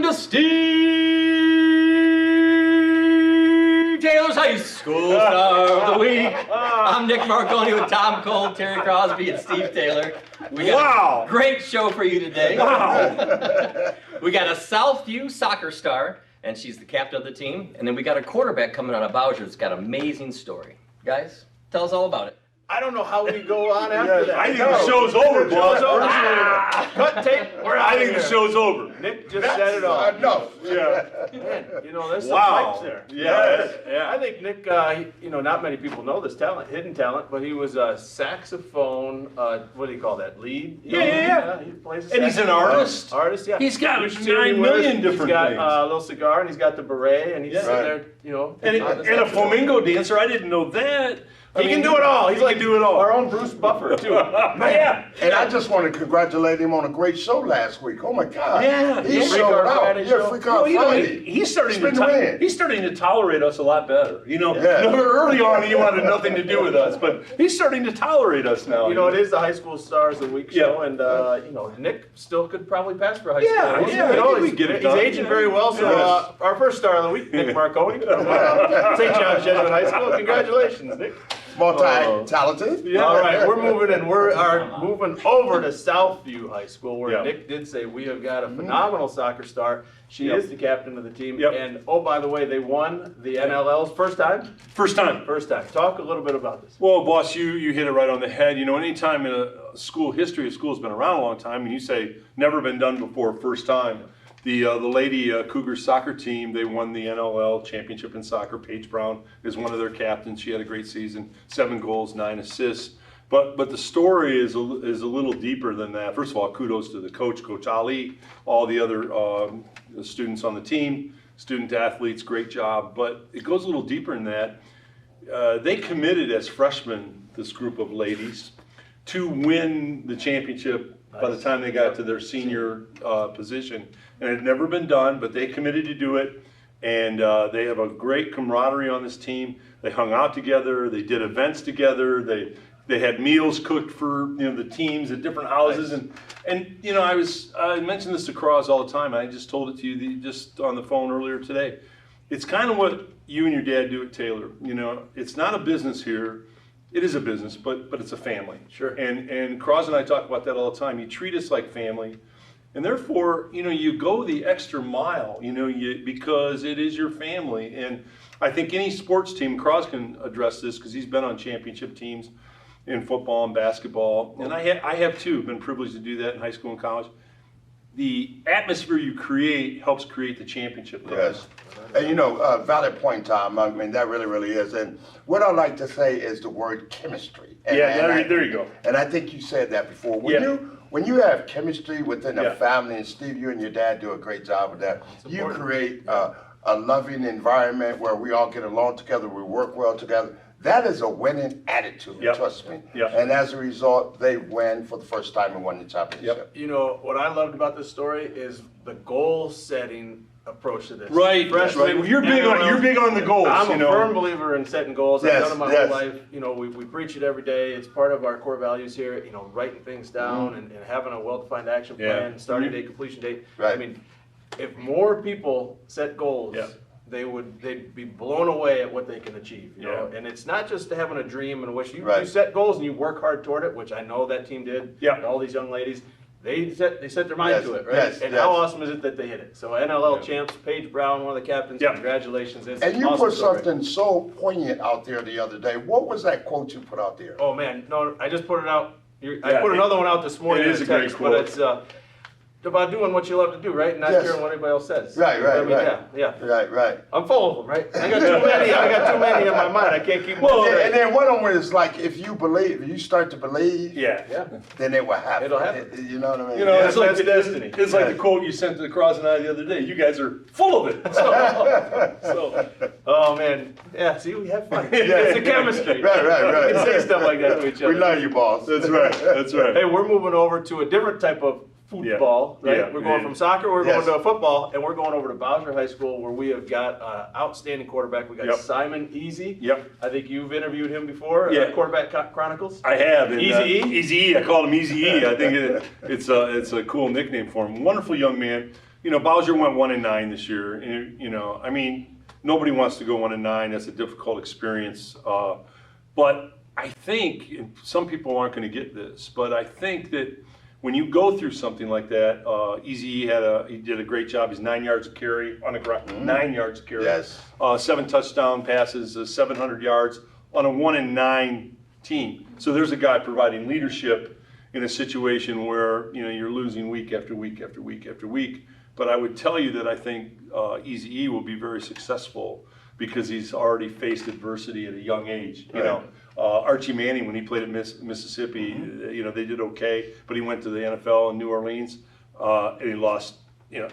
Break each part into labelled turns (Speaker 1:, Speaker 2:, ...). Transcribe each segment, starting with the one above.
Speaker 1: to Steve Taylor's High School Star of the Week. I'm Nick Marconi with Tom Cole, Terry Crosby, and Steve Taylor. We got a great show for you today.
Speaker 2: Wow.
Speaker 1: We got a Southview soccer star, and she's the captain of the team. And then we got a quarterback coming out of Bowsher that's got an amazing story. Guys, tell us all about it.
Speaker 3: I don't know how we go on after that.
Speaker 2: I think the show's over, boss.
Speaker 3: Cut tape.
Speaker 2: I think the show's over.
Speaker 3: Nick just said it all.
Speaker 4: No.
Speaker 2: Yeah.
Speaker 3: Man, there's some
Speaker 2: Wow.
Speaker 3: pipes there.
Speaker 2: Yeah.
Speaker 3: I think Nick, not many people know this talent, hidden talent, but he was a saxophone, what do you call that, lead?
Speaker 2: Yeah.
Speaker 3: He plays
Speaker 2: And he's an artist.
Speaker 3: Artist, yeah.
Speaker 2: He's got
Speaker 3: He's
Speaker 2: 9 million different
Speaker 3: He's got
Speaker 2: things.
Speaker 3: a little cigar, and he's got the beret, and he's sitting there,
Speaker 2: And
Speaker 3: on the
Speaker 2: a
Speaker 3: saxophone.
Speaker 2: flamingo dancer, I didn't know that.
Speaker 3: He can do it all. He's like
Speaker 2: do it all.
Speaker 3: our own Bruce Buffer, too.
Speaker 2: Yeah.
Speaker 4: And I just want to congratulate him on a great show last week. Oh my God.
Speaker 2: Yeah.
Speaker 4: He
Speaker 3: Freak
Speaker 4: showed
Speaker 3: Out
Speaker 4: out.
Speaker 3: Friday show.
Speaker 4: Freak Out Friday.
Speaker 2: He's starting
Speaker 4: Spin the win.
Speaker 2: he's starting to tolerate us a lot better.
Speaker 4: Yeah.
Speaker 2: Early on he wanted nothing to do with us, but he's starting to tolerate us now.
Speaker 3: It is the High School Stars of the Week show, and Nick still could probably pass for high school.
Speaker 2: Yeah, I think we get it
Speaker 3: He's
Speaker 2: done.
Speaker 3: aging very well. So our first star of the week, Nick Marconi from St. John's Jesuit High School. Congratulations, Nick.
Speaker 4: Multi-talented.
Speaker 3: Yeah. All right, we're moving in. We are moving over to Southview High School, where Nick did say we have got a phenomenal soccer star. She is the captain of the team, and oh, by the way, they won the NLL's first time.
Speaker 2: First time.
Speaker 3: Talk a little bit about this.
Speaker 2: Well, boss, you hit it right on the head. Anytime in a school history, a school's been around a long time, and you say never been done before, first time. The lady Cougars soccer team, they won the NLL championship in soccer. Paige Brown is one of their captains. She had a great season, 7 goals, 9 assists. But the story is a little deeper than that. First of all, kudos to the coach, Coach Ali, all the other students on the team, student athletes, great job. But it goes a little deeper than that. They committed as freshmen, this group of ladies, to win the championship by the time they got to their senior position. And it had never been done, but they committed to do it. And they have a great camaraderie on this team. They hung out together. They did events together. They had meals cooked for the teams at different houses. And I mentioned this to Cross all the time. I just told it to you just on the phone earlier today. It's kind of what you and your dad do at Taylor. It's not a business here. It is a business, but it's a family.
Speaker 3: Sure.
Speaker 2: And Cross and I talk about that all the time. You treat us like family. And therefore, you go the extra mile, because it is your family. And I think any sports team, Cross can address this because he's been on championship teams in football and basketball. And I have too, been privileged to do that in high school and college. The atmosphere you create helps create the championship.
Speaker 4: Yes. And valid point, Tom. I mean, that really, really is. And what I like to say is the word chemistry. And,
Speaker 2: there you go.
Speaker 4: And I think you said that before. When you have chemistry within a family, and Steve, you and your dad do a great job of that, you create a loving environment where we all get along together, we work well together. That is a winning attitude, trust me. And as a result, they win for the first time and won the championship.
Speaker 3: What I loved about this story is the goal-setting approach to this.
Speaker 2: Right,
Speaker 3: Freshman,
Speaker 2: right. You're big on the goals.
Speaker 3: I'm a firm believer in setting goals. I've done it my
Speaker 4: Yes.
Speaker 3: whole life. We preach it every day. It's part of our core values here. Writing things down and having a well-defined action plan, starting date, completion date.
Speaker 4: Right.
Speaker 3: I mean, if more people set goals, they'd be blown away at what they can achieve. You know? And it's not just having a dream and a wish. You set goals and you work hard toward it, which I know that team did.
Speaker 2: Yeah.
Speaker 3: All these young ladies. They set their mind to it, right?
Speaker 4: Yes,
Speaker 3: and how awesome is it that they hit it? So NLL champs, Paige Brown, one of the captains, congratulations. It's
Speaker 4: And you
Speaker 3: awesome
Speaker 4: put
Speaker 3: story.
Speaker 4: something so poignant out there the other day. What was that quote you put out there?
Speaker 3: Oh man, no, I just put it out. I put another one out this morning.
Speaker 2: It is a great quote.
Speaker 3: But it's about doing what you love to do, right? And not caring what anybody else says.
Speaker 4: Right.
Speaker 3: Yeah.
Speaker 4: Right.
Speaker 3: I'm full of them, right? I got too many in my mind. I can't keep them
Speaker 4: Well,
Speaker 3: straight.
Speaker 4: and then one of them is like, if you start to believe, then it will happen.
Speaker 3: It'll happen.
Speaker 4: You know what I mean?
Speaker 2: It's like
Speaker 3: that's destiny.
Speaker 2: It's like the quote you sent to Cross and I the other day. You guys are full of it. So
Speaker 3: oh man, yeah. See, we have fun. It's a chemistry.
Speaker 4: Right.
Speaker 3: We can say stuff like that to each other.
Speaker 4: We love you, boss.
Speaker 2: that's right.
Speaker 3: Hey, we're moving over to a different type of football, right?
Speaker 2: Yeah.
Speaker 3: We're going from soccer, we're going to football, and we're going over to Bowsher High School, where we have got outstanding quarterback. We got Simon Easy.
Speaker 2: Yep.
Speaker 3: I think you've interviewed him before. Quarterback Chronicles.
Speaker 2: I have. And,
Speaker 3: Easy E?
Speaker 2: Easy E. I call him Easy E. I think it's a cool nickname for him. Wonderful young man. Bowsher went 1-9 this year. And, I mean, nobody wants to go 1-9. That's a difficult experience. But I think, and some people aren't going to get this, but I think that when you go through something like that, Easy he did a great job. He's 9 yards of carry on the ground, 9 yards of carry.
Speaker 4: Yes.
Speaker 2: 7 touchdown passes, 700 yards on a 1-9 team. So there's a guy providing leadership in a situation where you're losing week after week after week after week. But I would tell you that I think Easy E will be very successful because he's already faced adversity at a young age. Archie Manning, when he played at Mississippi, they did okay, but he went to the NFL in New Orleans, and he lost,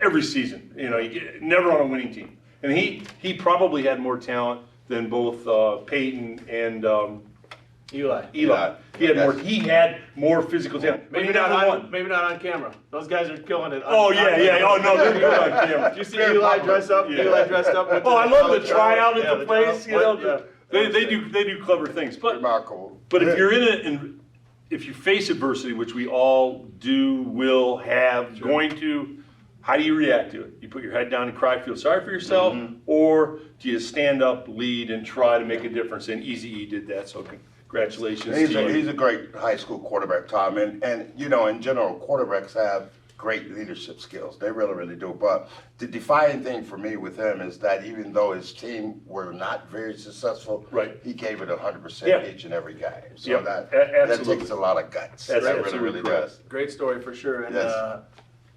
Speaker 2: every season. He never on a winning team, and he probably had more talent than both Peyton and
Speaker 3: Eli.
Speaker 2: He had more physical talent.
Speaker 3: Maybe not on camera. Those guys are killing it.
Speaker 2: Oh no, they're good on camera.
Speaker 3: Did you see Eli dress up?
Speaker 2: Yeah.
Speaker 3: Eli dressed up.
Speaker 2: I love the tryout at the place.
Speaker 3: Yeah.
Speaker 2: They do clever things. But
Speaker 4: Remarkable.
Speaker 2: But if you're in it, if you face adversity, which we all do, will have, going to, how do you react to it? You put your head down and cry, feel sorry for yourself, or do you stand up, lead, and try to make a difference? And Easy E did that. So congratulations.
Speaker 4: He's a great high school quarterback, Tom, and in general, quarterbacks have great leadership skills. They really, really do. But the defining thing for me with him is that even though his team were not very successful, he gave it 100% each and every game. So that takes a lot of guts. That really does.
Speaker 3: Great story for sure. And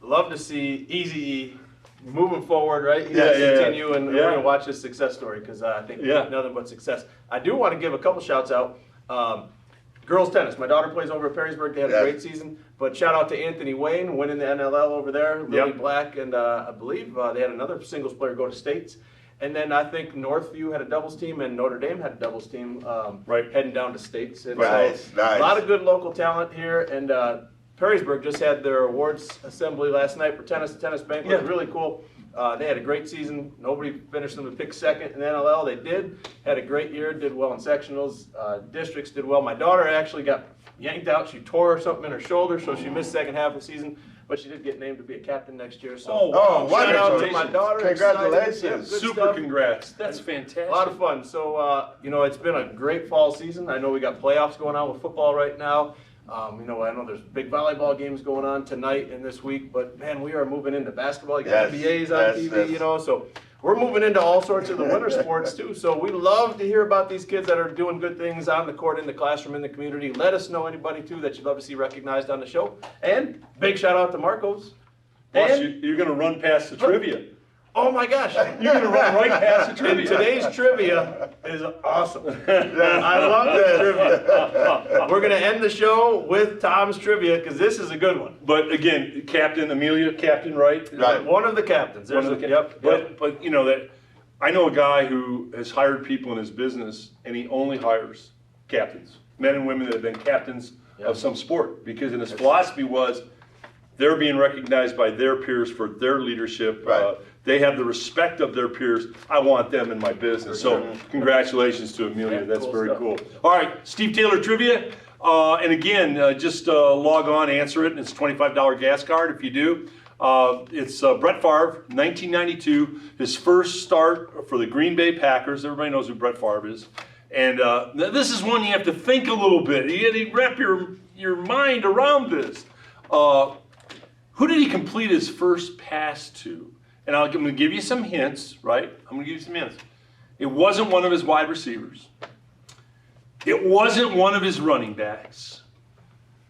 Speaker 3: love to see Easy E moving forward, right? Continue, and we're going to watch his success story because I think nothing but success. I do want to give a couple shouts out. Girls tennis. My daughter plays over at Perrysburg. They had a great season. But shout out to Anthony Wayne winning the NLL over there. Lily Black, and I believe they had another singles player go to states. And then I think Northview had a doubles team, and Notre Dame had a doubles team heading down to states. And
Speaker 4: nice.
Speaker 3: A lot of good local talent here. And Perrysburg just had their awards assembly last night for tennis. The tennis banquet was really cool. They had a great season. Nobody finished them to pick second in the NLL. They did. Had a great year. Did well in sectionals. Districts did well. My daughter actually got yanked out. She tore something in her shoulder, so she missed second half of the season. But she did get named to be a captain next year. So shout out to my daughter.
Speaker 4: Congratulations.
Speaker 2: Super congrats. That's fantastic.
Speaker 3: A lot of fun. So, it's been a great fall season. I know we got playoffs going on with football right now. I know there's big volleyball games going on tonight and this week, but man, we are moving into basketball. You got NBA's on TV, so we're moving into all sorts of the winter sports too. So we love to hear about these kids that are doing good things on the court, in the classroom, in the community. Let us know anybody too that you'd love to see recognized on the show. And big shout out to Marcos.
Speaker 2: Plus, you're going to run past the trivia.
Speaker 3: Oh my gosh.
Speaker 2: You're going to run right past the trivia.
Speaker 3: And today's trivia is awesome. I love this trivia. We're going to end the show with Tom's trivia because this is a good one.
Speaker 2: But again, Captain Amelia, captain, right?
Speaker 3: One of the captains. But
Speaker 2: that I know a guy who has hired people in his business, and he only hires captains, men and women that have been captains of some sport, because in his philosophy was they're being recognized by their peers for their leadership. They have the respect of their peers. I want them in my business. So congratulations to Amelia. That's very cool. All right, Steve Taylor trivia. And again, just log on, answer it, and it's a $25 gas card if you do. It's Brett Favre, 1992, his first start for the Green Bay Packers. Everybody knows who Brett Favre is. And this is one you have to think a little bit. You got to wrap your mind around this. Who did he complete his first pass to? And I'm going to give you some hints, right? I'm going to give you some hints. It wasn't one of his wide receivers. It wasn't one of his running backs.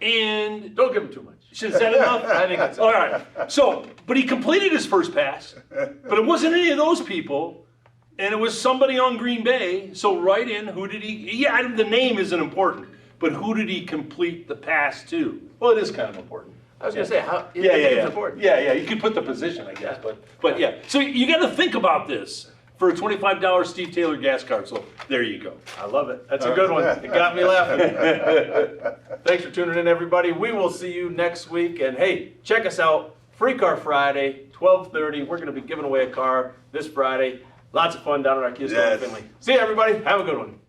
Speaker 2: And
Speaker 3: don't give him too much.
Speaker 2: Should have said enough?
Speaker 3: I think that's it.
Speaker 2: All right. So, but he completed his first pass. But it wasn't any of those people. And it was somebody on Green Bay. So write in, who did he... Yeah, the name isn't important. But who did he complete the pass to? Well, it is kind of important.
Speaker 3: I was going to say, how?
Speaker 2: Important. Yeah. You could put the position, I guess, but yeah. So you got to think about this for a $25 Steve Taylor gas card. So there you go.
Speaker 3: I love it. That's a good one. It got me laughing. Thanks for tuning in, everybody. We will see you next week. And hey, check us out. Free Car Friday, 12:30. We're going to be giving away a car this Friday. Lots of fun down at our Kids Finley. See you, everybody. Have a good one.